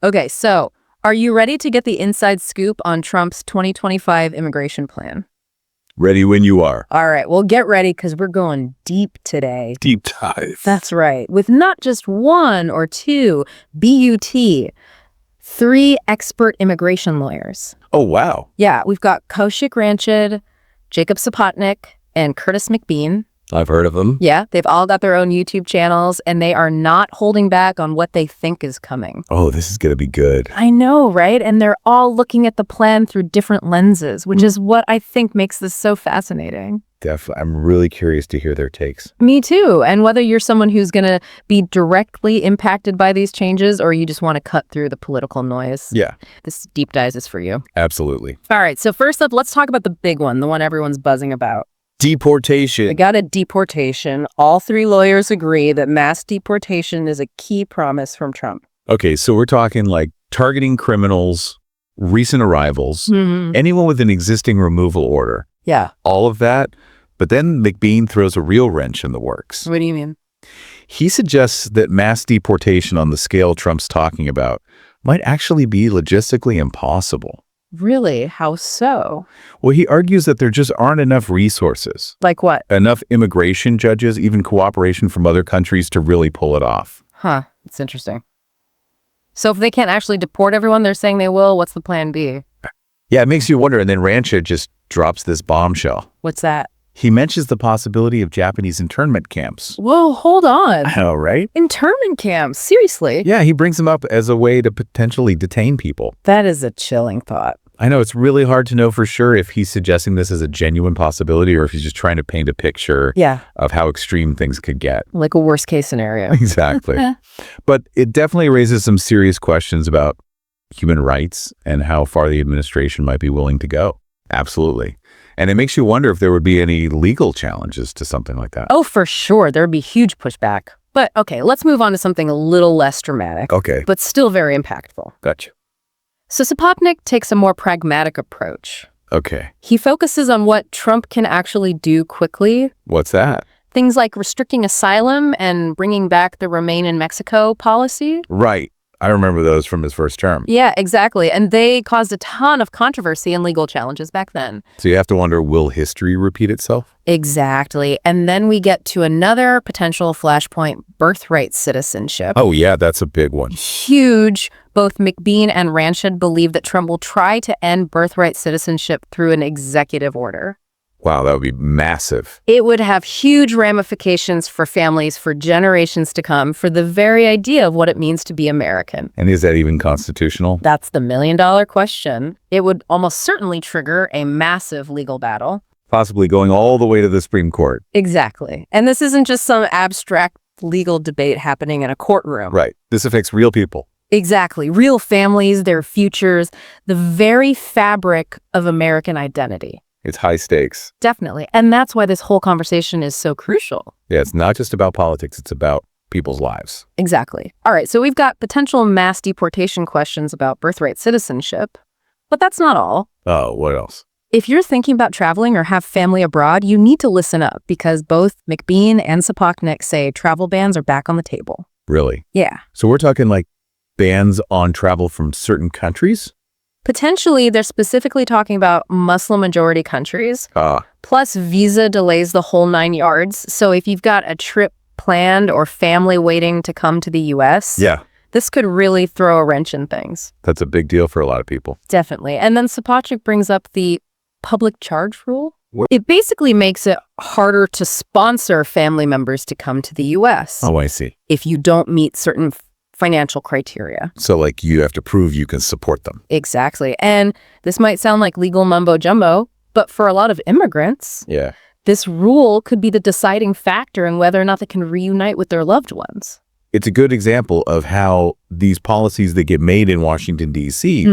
Okay, so are you ready to get the inside scoop on Trump's 2025 immigration plan? Ready when you are. All right, well, get ready because we're going deep today. Deep dive. That's right. With not just one or two, BUT, 3 expert immigration lawyers. Oh, wow. Yeah, we've got Kaushik Ranchid, Jacob Sapotnik, and Curtis McBean. I've heard of them. Yeah, they've all got their own YouTube channels, and they are not holding back on what they think is coming. Oh, this is going to be good. I know, right? And they're all looking at the plan through different lenses, which is what I think makes this so fascinating. Definitely. I'm really curious to hear their takes. Me too. And whether you're someone who's going to be directly impacted by these changes or you just want to cut through the political noise. Yeah. This deep dive is for you. Absolutely. All right. So first up, let's talk about the big one, the one everyone's buzzing about. Deportation. We got a deportation. All 3 lawyers agree that mass deportation is a key promise from Trump. Okay, so we're talking like targeting criminals, recent arrivals, anyone with an existing removal order. Yeah. All of that. But then McBean throws a real wrench in the works. What do you mean? He suggests that mass deportation on the scale Trump's talking about might actually be logistically impossible. Really? How so? Well, he argues that there just aren't enough resources. Like what? Enough immigration judges, even cooperation from other countries to really pull it off. Huh. It's interesting. So if they can't actually deport everyone they're saying they will, what's the plan B? Yeah, it makes you wonder. And then Ranchid just drops this bombshell. What's that? He mentions the possibility of Japanese internment camps. Whoa, hold on. I know, right? Internment camps? Seriously? Yeah, he brings them up as a way to potentially detain people. That is a chilling thought. I know it's really hard to know for sure if he's suggesting this as a genuine possibility or if he's just trying to paint a picture of how extreme things could get. Like a worst case scenario. Exactly. But it definitely raises some serious questions about human rights and how far the administration might be willing to go. Absolutely. And it makes you wonder if there would be any legal challenges to something like that. Oh, for sure. There would be huge pushback. But okay, let's move on to something a little less dramatic. Okay. But still very impactful. Gotcha. So Sapotnik takes a more pragmatic approach. Okay. He focuses on what Trump can actually do quickly. What's that? Things like restricting asylum and bringing back the Remain in Mexico policy. Right. I remember those from his first term. Yeah, exactly. And they caused a ton of controversy and legal challenges back then. So you have to wonder, will history repeat itself? Exactly. And then we get to another potential flashpoint, birthright citizenship. Oh, yeah, that's a big one. Huge. Both McBean and Ranchid believe that Trump will try to end birthright citizenship through an executive order. Wow, that would be massive. It would have huge ramifications for families for generations to come for the very idea of what it means to be American. And is that even constitutional? That's the million-dollar question. It would almost certainly trigger a massive legal battle. Possibly going all the way to the Supreme Court. Exactly. And this isn't just some abstract legal debate happening in a courtroom. Right. This affects real people. Exactly. Real families, their futures, the very fabric of American identity. It's high stakes. Definitely. And that's why this whole conversation is so crucial. Yeah, it's not just about politics. It's about people's lives. Exactly. All right. So we've got potential mass deportation questions about birthright citizenship. But that's not all. Oh, what else? If you're thinking about traveling or have family abroad, you need to listen up because both McBean and Sapotnik say travel bans are back on the table. Really? Yeah. So we're talking like bans on travel from certain countries? Potentially, they're specifically talking about Muslim-majority countries, plus visa delays the whole 9 yards. So if you've got a trip planned or family waiting to come to the U.S., this could really throw a wrench in things. That's a big deal for a lot of people. Definitely. And then Sapotnik brings up the public charge rule. It basically makes it harder to sponsor family members to come to the U.S. Oh, I see. If you don't meet certain financial criteria. So like you have to prove you can support them. Exactly. And this might sound like legal mumbo jumbo, but for a lot of immigrants, this rule could be the deciding factor in whether or not they can reunite with their loved ones. It's a good example of how these policies that get made in Washington, D.C.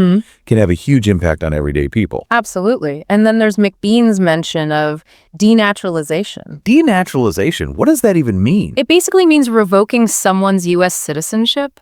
can have a huge impact on everyday people. Absolutely. And then there's McBean's mention of denaturalization. Denaturalization? What does that even mean? It basically means revoking someone's U.S. citizenship.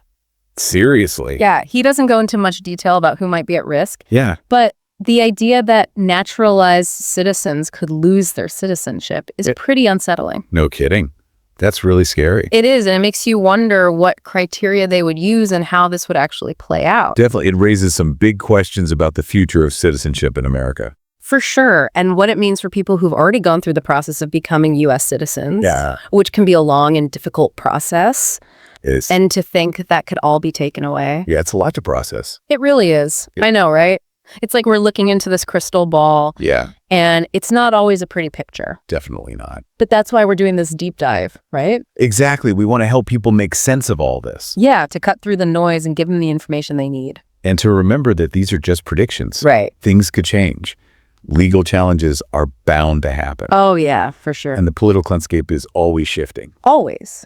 Seriously? Yeah. He doesn't go into much detail about who might be at risk. Yeah. But the idea that naturalized citizens could lose their citizenship is pretty unsettling. No kidding. That's really scary. It is, and it makes you wonder what criteria they would use and how this would actually play out. Definitely, it raises some big questions about the future of citizenship in America. For sure, and what it means for people who've already gone through the process of becoming U.S. citizens, which can be a long and difficult process. And to think that could all be taken away. Yeah, it's a lot to process. It really is. I know, right? It's like we're looking into this crystal ball. Yeah. And it's not always a pretty picture. Definitely not. But that's why we're doing this deep dive, right? Exactly. We want to help people make sense of all this. Yeah, to cut through the noise and give them the information they need. And to remember that these are just predictions. Right. Things could change. Legal challenges are bound to happen. Oh, yeah, for sure. And the political landscape is always shifting. Always.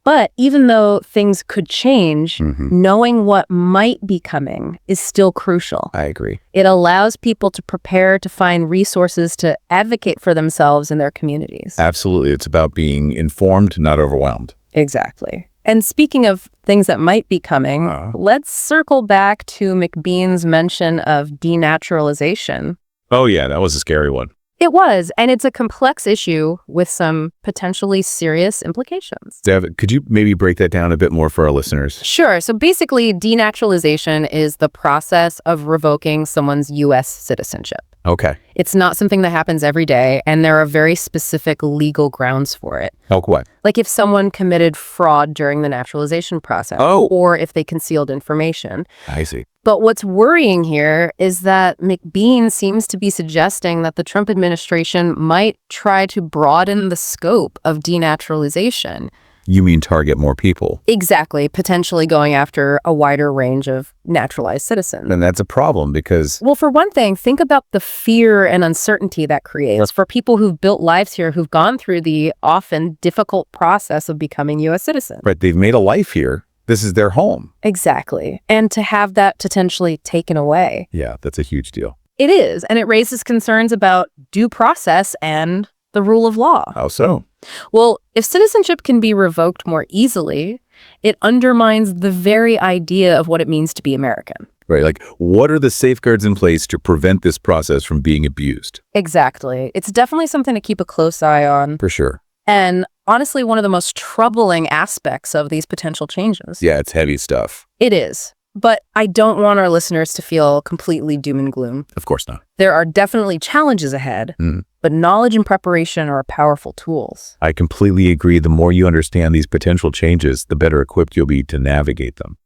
But even though things could change, knowing what might be coming is still crucial. I agree. It allows people to prepare to find resources to advocate for themselves and their communities. Absolutely. It's about being informed, not overwhelmed. Exactly. And speaking of things that might be coming, let's circle back to McBean's mention of denaturalization. Oh, yeah, that was a scary one. It was, and it's a complex issue with some potentially serious implications. Dev, could you maybe break that down a bit more for our listeners? Sure. So basically, denaturalization is the process of revoking someone's U.S. citizenship. Okay. It's not something that happens every day, and there are very specific legal grounds for it. Like what? Like if someone committed fraud during the naturalization process, or if they concealed information. I see. But what's worrying here is that McBean seems to be suggesting that the Trump administration might try to broaden the scope of denaturalization. You mean target more people? Exactly, potentially going after a wider range of naturalized citizens. And that's a problem because... Well, for one thing, think about the fear and uncertainty that creates for people who've built lives here, who've gone through the often difficult process of becoming U.S. citizens. Right, they've made a life here. This is their home. Exactly. And to have that potentially taken away. Yeah, that's a huge deal. It is, and it raises concerns about due process and the rule of law. How so? Well, if citizenship can be revoked more easily, it undermines the very idea of what it means to be American. Right, like what are the safeguards in place to prevent this process from being abused? Exactly. It's definitely something to keep a close eye on. For sure. And honestly, one of the most troubling aspects of these potential changes. Yeah, it's heavy stuff. It is. But I don't want our listeners to feel completely doom and gloom. Of course not. There are definitely challenges ahead, but knowledge and preparation are powerful tools. I completely agree. The more you understand these potential changes, the better equipped you'll be to navigate them.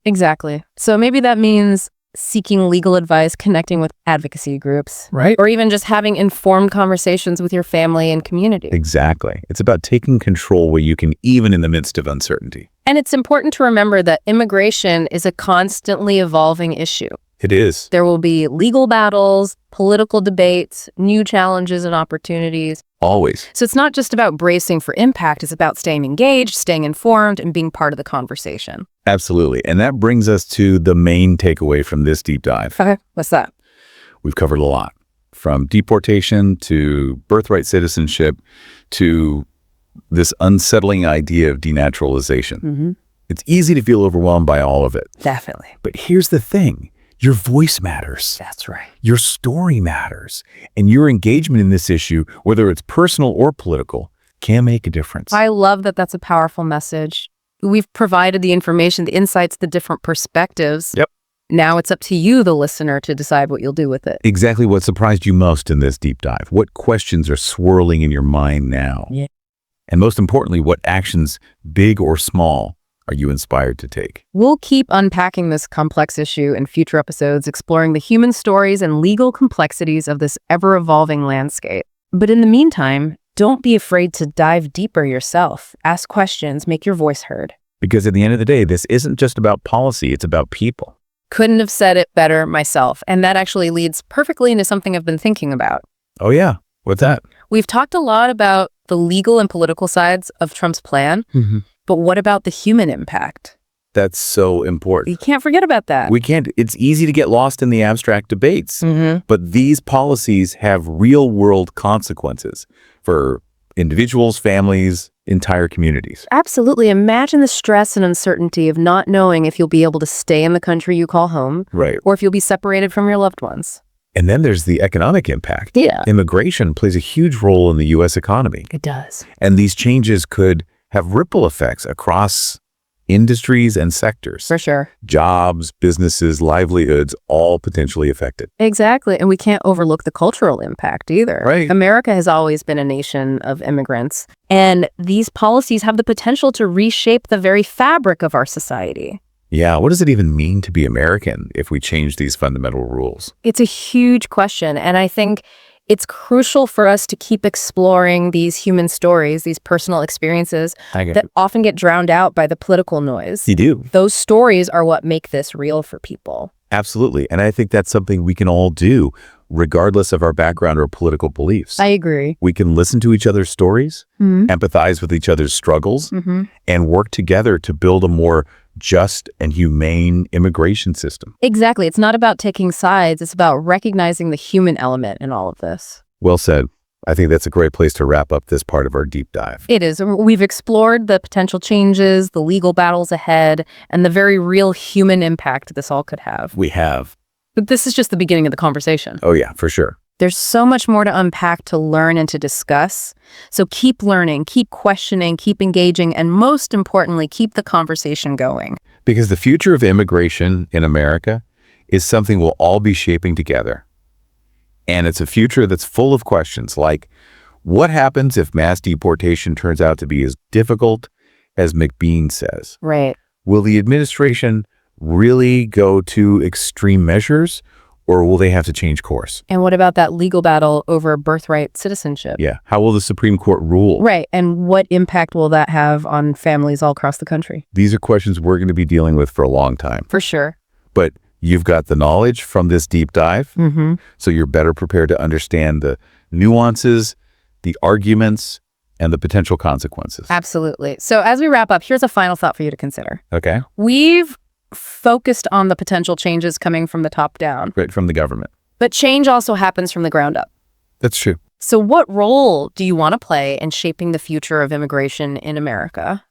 Exactly. So maybe that means seeking legal advice, connecting with advocacy groups, right? Or even just having informed conversations with your family and community. Exactly. It's about taking control where you can, even in the midst of uncertainty. And it's important to remember that immigration is a constantly evolving issue. It is. There will be legal battles, political debates, new challenges and opportunities. Always. So it's not just about bracing for impact, it's about staying engaged, staying informed, and being part of the conversation. Absolutely. And that brings us to the main takeaway from this deep dive. Okay, what's that? We've covered a lot, from deportation to birthright citizenship to this unsettling idea of denaturalization. It's easy to feel overwhelmed by all of it. Definitely. But here's the thing. Your voice matters. That's right. Your story matters. And your engagement in this issue, whether it's personal or political, can make a difference. I love that that's a powerful message. We've provided the information, the insights, the different perspectives. Yep. Now it's up to you, the listener, to decide what you'll do with it. Exactly what surprised you most in this deep dive. What questions are swirling in your mind now? Yeah. And most importantly, what actions, big or small, are you inspired to take? We'll keep unpacking this complex issue in future episodes, exploring the human stories and legal complexities of this ever-evolving landscape. But in the meantime, don't be afraid to dive deeper yourself. Ask questions, make your voice heard. Because at the end of the day, this isn't just about policy, it's about people. Couldn't have said it better myself. And that actually leads perfectly into something I've been thinking about. Oh yeah, what's that? We've talked a lot about the legal and political sides of Trump's plan, but what about the human impact? That's so important. You can't forget about that. We can't. It's easy to get lost in the abstract debates, but these policies have real-world consequences for individuals, families, entire communities. Absolutely. Imagine the stress and uncertainty of not knowing if you'll be able to stay in the country you call home, right, or if you'll be separated from your loved ones. And then there's the economic impact. Yeah. Immigration plays a huge role in the U.S. economy. It does. And these changes could have ripple effects across industries and sectors. For sure. Jobs, businesses, livelihoods, all potentially affected. Exactly. And we can't overlook the cultural impact either. Right. America has always been a nation of immigrants, and these policies have the potential to reshape the very fabric of our society. Yeah, what does it even mean to be American if we change these fundamental rules? It's a huge question, and I think it's crucial for us to keep exploring these human stories, these personal experiences that often get drowned out by the political noise. You do. Those stories are what make this real for people. Absolutely. And I think that's something we can all do, regardless of our background or political beliefs. I agree. We can listen to each other's stories, empathize with each other's struggles, and work together to build a more just and humane immigration system. Exactly. It's not about taking sides. It's about recognizing the human element in all of this. Well said. I think that's a great place to wrap up this part of our deep dive. It is. We've explored the potential changes, the legal battles ahead, and the very real human impact this all could have. We have. But this is just the beginning of the conversation. Oh, yeah, for sure. There's so much more to unpack, to learn, and to discuss. So keep learning, keep questioning, keep engaging, and most importantly, keep the conversation going. Because the future of immigration in America is something we'll all be shaping together. And it's a future that's full of questions like, what happens if mass deportation turns out to be as difficult as McBean says? Right. Will the administration really go to extreme measures, or will they have to change course? And what about that legal battle over birthright citizenship? Yeah. How will the Supreme Court rule? Right. And what impact will that have on families all across the country? These are questions we're going to be dealing with for a long time. For sure. But you've got the knowledge from this deep dive, so you're better prepared to understand the nuances, the arguments, and the potential consequences. Absolutely. So as we wrap up, here's a final thought for you to consider. Okay. We've focused on the potential changes coming from the top down. Right, from the government. But change also happens from the ground up. That's true. So what role do you want to play in shaping the future of immigration in America?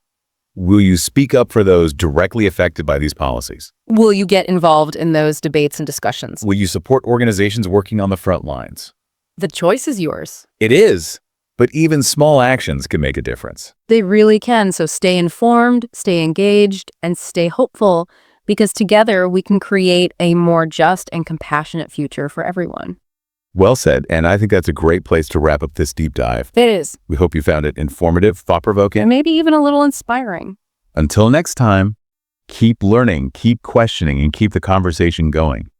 Will you speak up for those directly affected by these policies? Will you get involved in those debates and discussions? Will you support organizations working on the front lines? The choice is yours. It is, but even small actions can make a difference. They really can. So stay informed, stay engaged, and stay hopeful, because together we can create a more just and compassionate future for everyone. Well said, and I think that's a great place to wrap up this deep dive. It is. We hope you found it informative, thought-provoking. And maybe even a little inspiring. Until next time, keep learning, keep questioning, and keep the conversation going.